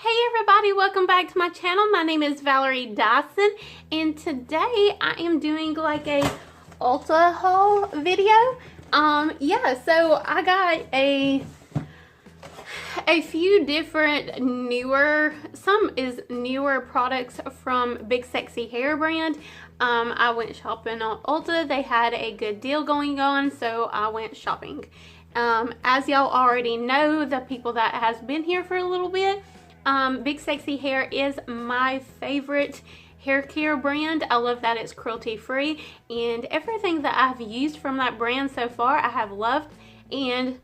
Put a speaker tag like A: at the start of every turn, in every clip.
A: Hey everybody, welcome back to my channel. My name is Valerie Dison and today I am doing like a Ulta haul video. So I got a few different newer products from Big Sexy Hair brand. I went shopping on Ulta. They had a good deal going on, so I went shopping. As y'all already know, the people that has been here for a little bit, Big Sexy Hair is my favorite hair care brand. I love that it's cruelty free, and everything that I've used from that brand so far I have loved. And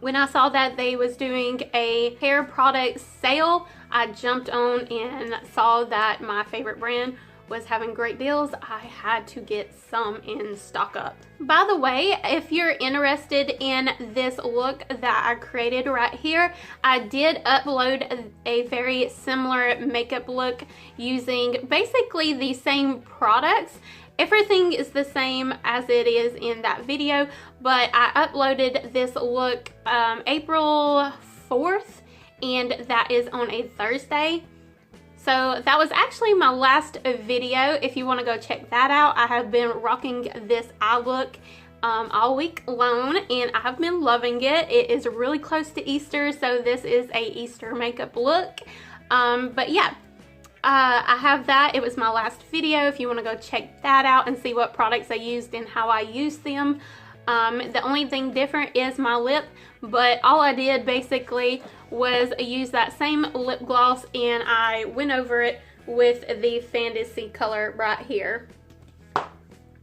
A: when I saw that they was doing a hair product sale, I jumped on and saw that my favorite brand was having great deals. I had to get some in stock up. By the way, if you're interested in this look that I created right here, I did upload a very similar makeup look using basically the same products. Everything is the same as it is in that video, but I uploaded this look April 4th, and that is on a Thursday. So that was actually my last video. If you want to go check that out, I have been rocking this eye look all week long, and I have been loving it. It is really close to Easter, so this is a Easter makeup look. But yeah, I have that. It was my last video. If you want to go check that out and see what products I used and how I used them. The only thing different is my lip, but all I did basically was use that same lip gloss and I went over it with the Fantasy color right here.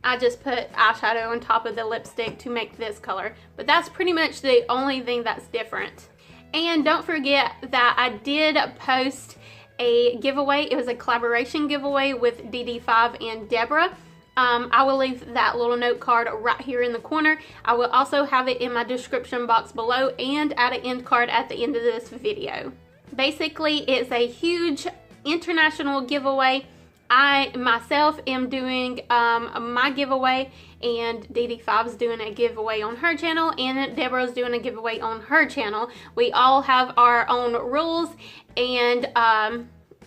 A: I just put eyeshadow on top of the lipstick to make this color, but that's pretty much the only thing that's different. And don't forget that I did post a giveaway. It was a collaboration giveaway with DD5 and Debra. I will leave that little note card right here in the corner. I will also have it in my description box below and add an end card at the end of this video. Basically, it's a huge international giveaway. I myself am doing my giveaway, and DD5's doing a giveaway on her channel, and Deborah's doing a giveaway on her channel. We all have our own rules and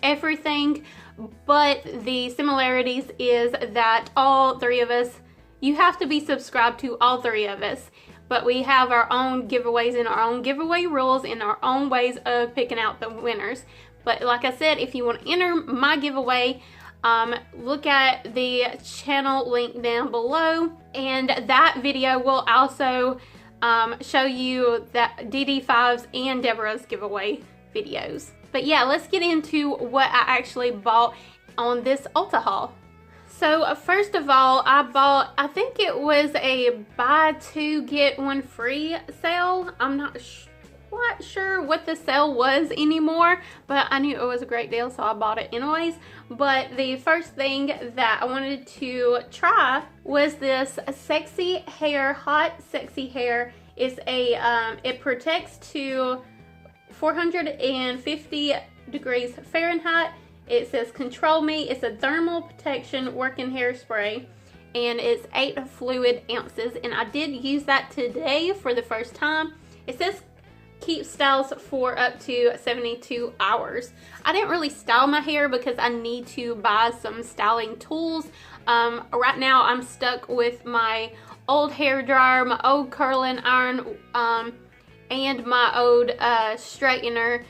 A: everything, but the similarities is that all three of us, you have to be subscribed to all three of us, but we have our own giveaways and our own giveaway rules and our own ways of picking out the winners. But like I said, if you want to enter my giveaway, look at the channel link down below, and that video will also show you that DD5's and Deborah's giveaway videos. But yeah, let's get into what I actually bought on this Ulta haul. So first of all, I bought, I think it was a buy two get one free sale. I'm not quite sure what the sale was anymore, but I knew it was a great deal, so I bought it anyways. But the first thing that I wanted to try was this Sexy Hair, Hot Sexy Hair. It's a, it protects to 450 degrees Fahrenheit. It says control me. It's a thermal protection working hairspray, and it's 8 fluid ounces, and I did use that today for the first time. It says keep styles for up to 72 hours. I didn't really style my hair because I need to buy some styling tools. Right now I'm stuck with my old hair dryer, my old curling iron, and my old straightener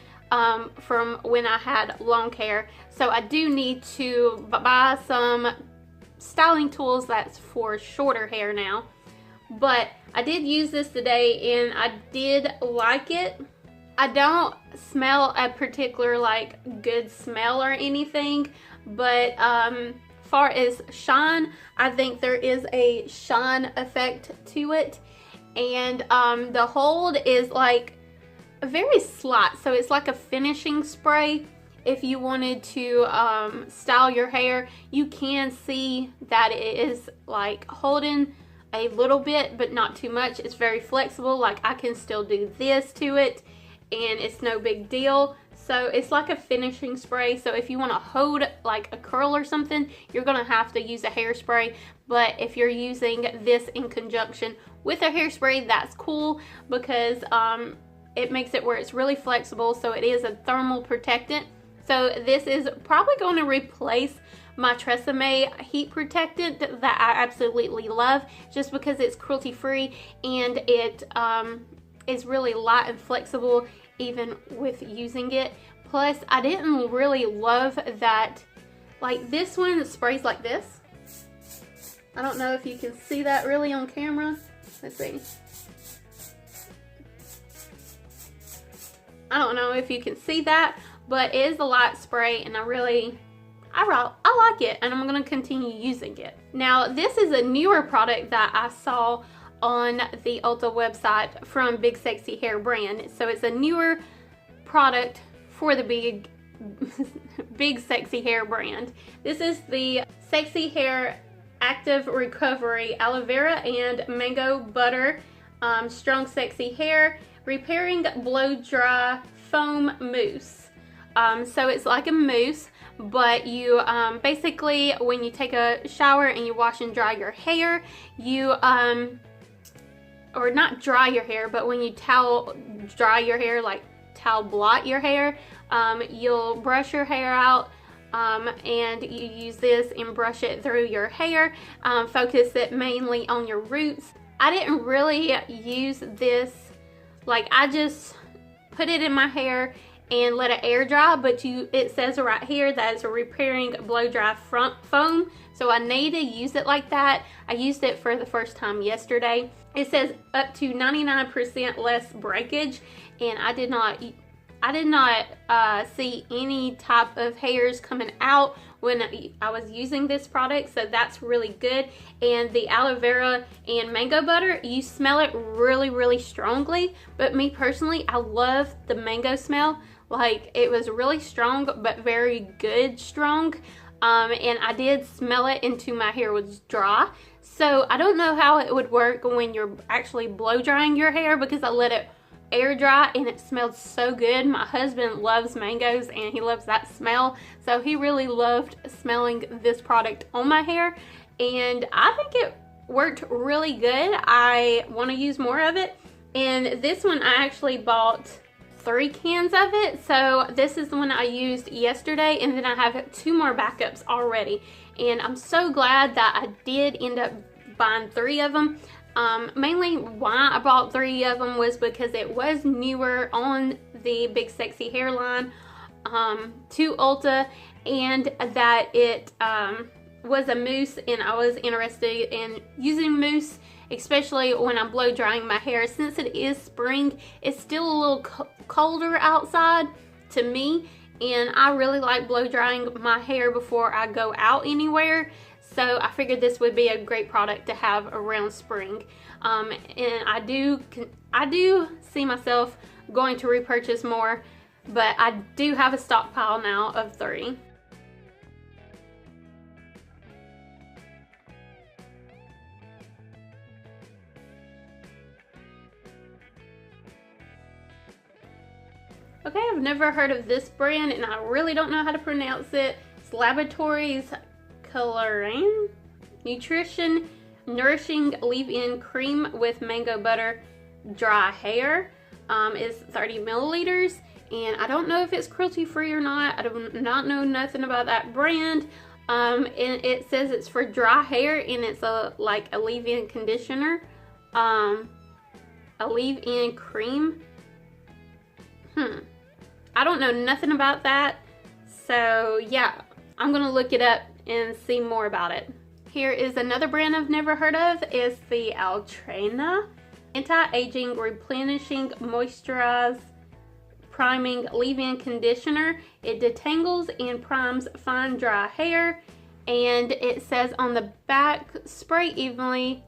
A: from when I had long hair. So I do need to buy some styling tools that's for shorter hair now. But I did use this today and I did like it. I don't smell a particular like good smell or anything, but far as shine, I think there is a shine effect to it. And the hold is like very slight, so it's like a finishing spray. If you wanted to style your hair, you can see that it is like holding a little bit, but not too much. It's very flexible. Like I can still do this to it and it's no big deal. So it's like a finishing spray. So if you want to hold like a curl or something, you're gonna have to use a hairspray. But if you're using this in conjunction with a hairspray, that's cool, because it makes it where it's really flexible, so it is a thermal protectant. So this is probably going to replace my Tresemme heat protectant that I absolutely love, just because it's cruelty free and it is really light and flexible even with using it. Plus, I didn't really love that, like this one sprays like this. I don't know if you can see that really on camera. Let's see. I don't know if you can see that, but it is a light spray, and I like it, and I'm going to continue using it. Now, this is a newer product that I saw on the Ulta website from Big Sexy Hair brand. So it's a newer product for the Big Sexy Hair brand. This is the Sexy Hair Active Recovery Aloe Vera and Mango Butter Strong Sexy Hair Repairing Blow Dry Foam Mousse. So it's like a mousse, but you basically, when you take a shower and you wash and dry your hair, you or not dry your hair, but when you towel dry your hair, like towel blot your hair, you'll brush your hair out, and you use this and brush it through your hair. Focus it mainly on your roots. I didn't really use this, like I just put it in my hair and let it air dry, but it says right here that it's a repairing blow dry foam, so I need to use it like that. I used it for the first time yesterday. It says up to 99% less breakage, and I did not see any type of hairs coming out when I was using this product, so that's really good. And the aloe vera and mango butter, you smell it really, really strongly, but me personally, I love the mango smell. Like, it was really strong, but very good strong. And I did smell it until my hair was dry. So I don't know how it would work when you're actually blow drying your hair, because I let it air dry and it smelled so good. My husband loves mangoes and he loves that smell, so he really loved smelling this product on my hair, and I think it worked really good. I want to use more of it, and this one I actually bought 3 cans of it. So this is the one I used yesterday, and then I have 2 more backups already, and I'm so glad that I did end up buying 3 of them. Mainly why I bought 3 of them was because it was newer on the Big Sexy Hair line to Ulta, and that it was a mousse, and I was interested in using mousse, especially when I'm blow drying my hair. Since it is spring, it's still a little colder outside to me, and I really like blow drying my hair before I go out anywhere. So I figured this would be a great product to have around spring. And I do see myself going to repurchase more, but I do have a stockpile now of 3. Okay, I've never heard of this brand, and I really don't know how to pronounce it. It's Laboratories Colorane Nutrition Nourishing Leave-In Cream with Mango Butter Dry Hair. It's 30 milliliters, and I don't know if it's cruelty free or not. I do not know nothing about that brand. And it says it's for dry hair, and it's like a leave-in conditioner, a leave-in cream. I don't know nothing about that, so yeah, I'm gonna look it up and see more about it. Here is another brand I've never heard of. It's the Altrena Anti-Aging Replenishing Moisturize Priming Leave-In Conditioner. It detangles and primes fine dry hair, and it says on the back, spray evenly,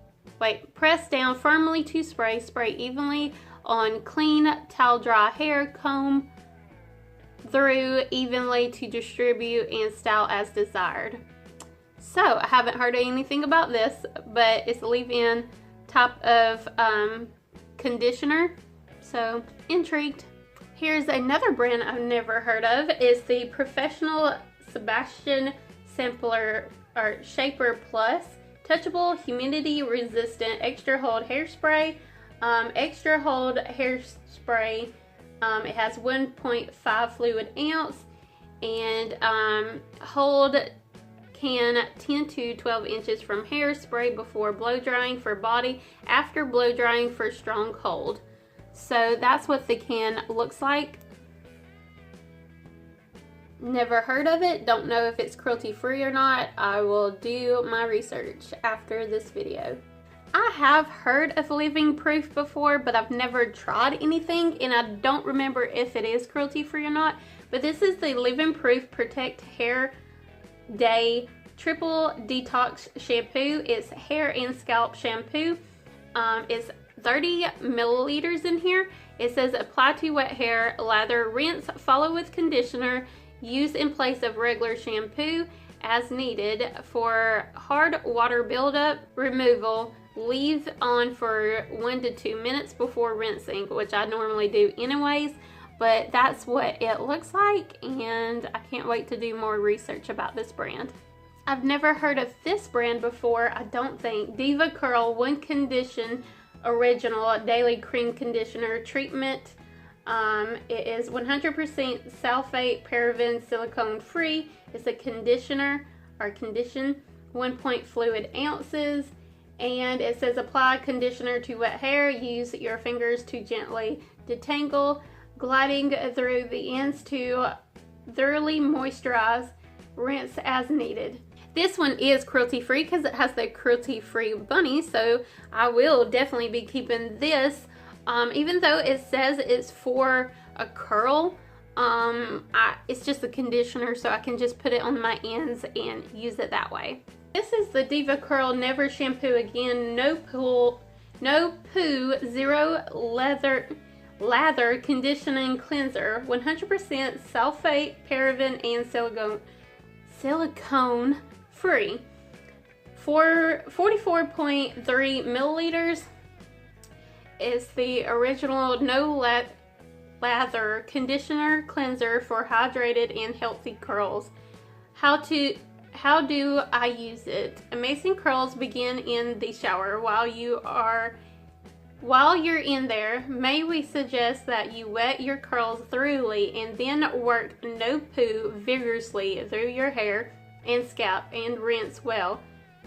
A: press down firmly to spray evenly on clean towel dry hair, comb through evenly to distribute and style as desired. So I haven't heard anything about this, but it's a leave-in type of conditioner, so intrigued. Here's another brand I've never heard of. It's the Professional Sebastian Sampler or Shaper Plus Touchable Humidity Resistant Extra Hold Hairspray. Extra hold hairspray. It has 1.5 fluid ounce, and hold can 10 to 12 inches from hairspray before blow drying for body, after blow drying for strong hold. So that's what the can looks like. Never heard of it, don't know if it's cruelty free or not. I will do my research after this video. I have heard of Living Proof before, but I've never tried anything, and I don't remember if it is cruelty free or not. But this is the Living Proof Protect Hair Day Triple Detox Shampoo. It's hair and scalp shampoo. It's 30 milliliters in here. It says apply to wet hair, lather, rinse, follow with conditioner, use in place of regular shampoo as needed. For hard water buildup, removal, leave on for 1 to 2 minutes before rinsing, which I normally do anyways, but that's what it looks like, and I can't wait to do more research about this brand. I've never heard of this brand before, I don't think. Diva Curl One Condition Original Daily Cream Conditioner Treatment. It is 100% sulfate, paraben, silicone free. It's a conditioner or condition, 1 fluid ounces. And it says apply conditioner to wet hair. Use your fingers to gently detangle, gliding through the ends to thoroughly moisturize. Rinse as needed. This one is cruelty free because it has the cruelty free bunny, so I will definitely be keeping this. Even though it says it's for a curl, it's just a conditioner, so I can just put it on my ends and use it that way. This is the Diva Curl Never Shampoo Again No Poo Zero Lather Conditioning Cleanser, 100% sulfate, paraben, and silicone free. For 44.3 milliliters. Is the original no lather conditioner cleanser for hydrated and healthy curls. How do I use it? Amazing curls begin in the shower. While you're in there, may we suggest that you wet your curls thoroughly and then work no poo vigorously through your hair and scalp and rinse well.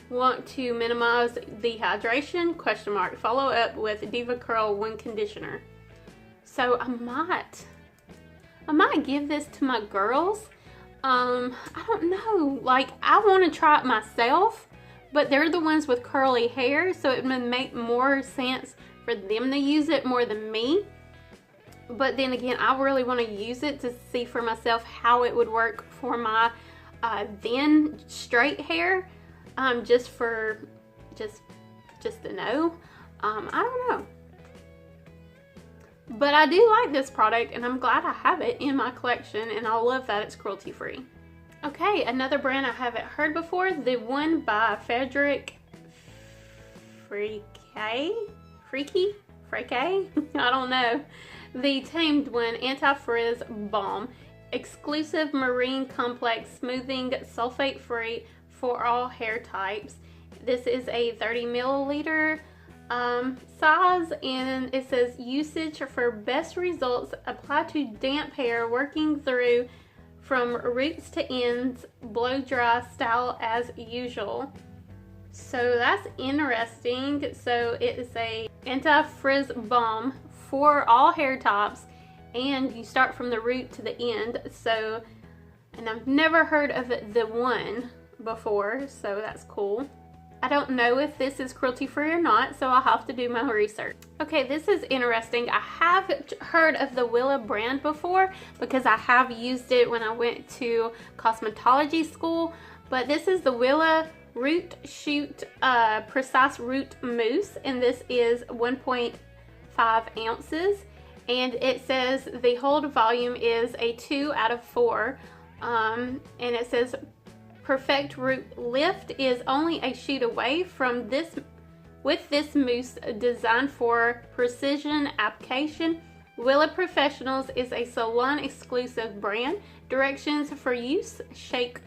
A: Want to minimize dehydration? Follow up with Diva Curl One Conditioner. So I might give this to my girls. I don't know, like I want to try it myself, but they're the ones with curly hair, so it would make more sense for them to use it more than me. But then again, I really want to use it to see for myself how it would work for my then straight hair. Just to know. I don't know. But I do like this product, and I'm glad I have it in my collection, and I love that it's cruelty free. Okay, another brand I haven't heard before, the one by Freaky? I don't know. The Tamed One Anti-Frizz Balm, exclusive marine complex smoothing, sulfate free for all hair types. This is a 30 milliliter size, and it says usage for best results. Apply to damp hair, working through from roots to ends, blow dry style as usual. So that's interesting. So it is a anti-frizz balm for all hair types, and you start from the root to the end. So, and I've never heard of the one before, so that's cool. I don't know if this is cruelty free or not, so I'll have to do my research. Okay, this is interesting. I have heard of the Willa brand before because I have used it when I went to cosmetology school, but this is the Willa Root Shoot Precise Root Mousse, and this is 1.5 ounces, and it says the hold volume is a 2 out of 4, and it says perfect root lift is only a sheet away from this. With this mousse designed for precision application, Willa Professionals is a salon exclusive brand. Directions for use: shake,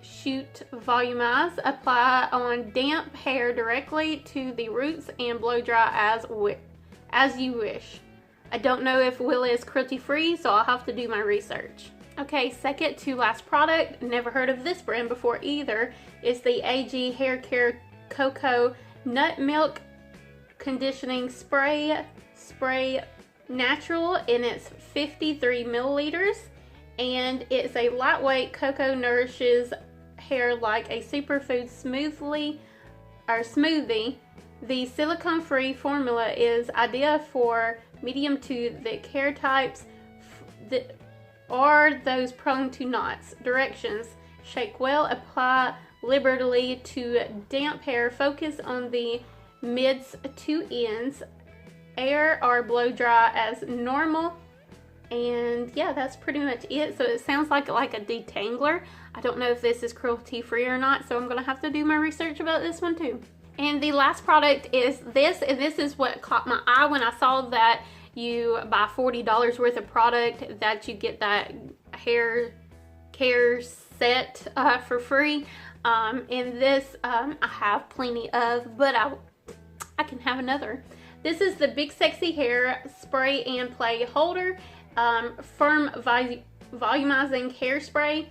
A: shoot, volumize, apply on damp hair directly to the roots, and blow dry as as you wish. I don't know if Willa is cruelty free, so I'll have to do my research. Okay, second to last product, never heard of this brand before either, is the AG Hair Care Cocoa Nut Milk Conditioning Spray Natural, and it's 53 milliliters, and it's a lightweight cocoa nourishes hair like a superfood smoothie. The silicone-free formula is ideal for medium to thick hair types that are those prone to knots. Directions: shake well, apply liberally to damp hair, focus on the mids to ends, air or blow dry as normal. And yeah, that's pretty much it. So it sounds like a detangler. I don't know if this is cruelty free or not, so I'm gonna have to do my research about this one too. And the last product is this, and this is what caught my eye when I saw that you buy $40 worth of product that you get that hair care set for free. And this I have plenty of, but I can have another. This is the Big Sexy Hair Spray and Play Holder, firm volumizing hairspray.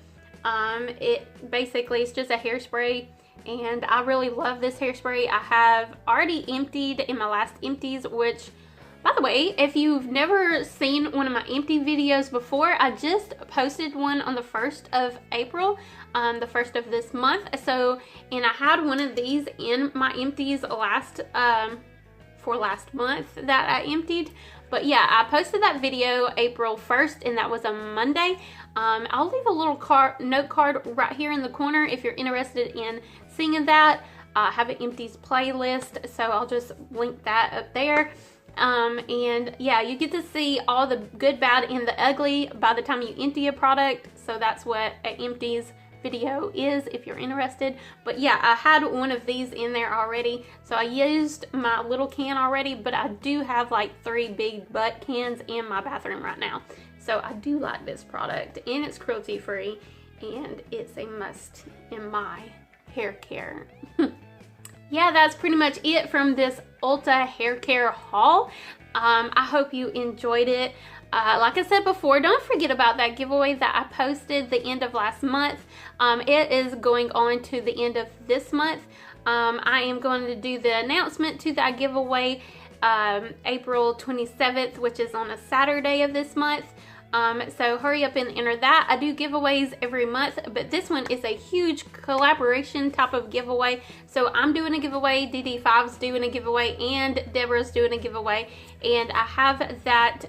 A: It basically is just a hairspray, and I really love this hairspray. I have already emptied in my last empties, which, by the way, if you've never seen one of my empty videos before, I just posted one on the 1st of April, the 1st of this month. So, and I had one of these in my empties for last month that I emptied. But yeah, I posted that video April 1st, and that was a Monday. I'll leave a little note card right here in the corner if you're interested in seeing that. I have an empties playlist, so I'll just link that up there. And yeah, you get to see all the good, bad, and the ugly by the time you empty a product. So that's what an empties video is if you're interested. But yeah, I had one of these in there already, so I used my little can already, but I do have like 3 big butt cans in my bathroom right now. So I do like this product, and it's cruelty free, and it's a must in my hair care. Yeah, that's pretty much it from this Ulta hair care haul. I hope you enjoyed it. Like I said before, don't forget about that giveaway that I posted the end of last month. It is going on to the end of this month. I am going to do the announcement to that giveaway April 27th, which is on a Saturday of this month. So hurry up and enter that. I do giveaways every month, but this one is a huge collaboration type of giveaway. So I'm doing a giveaway, DD5's doing a giveaway, and Debra's doing a giveaway. And I have that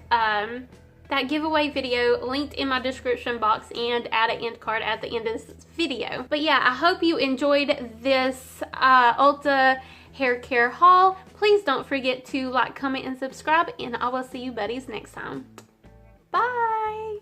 A: that giveaway video linked in my description box and add an end card at the end of this video. But yeah, I hope you enjoyed this Ulta hair care haul. Please don't forget to like, comment, and subscribe, and I will see you buddies next time. Bye!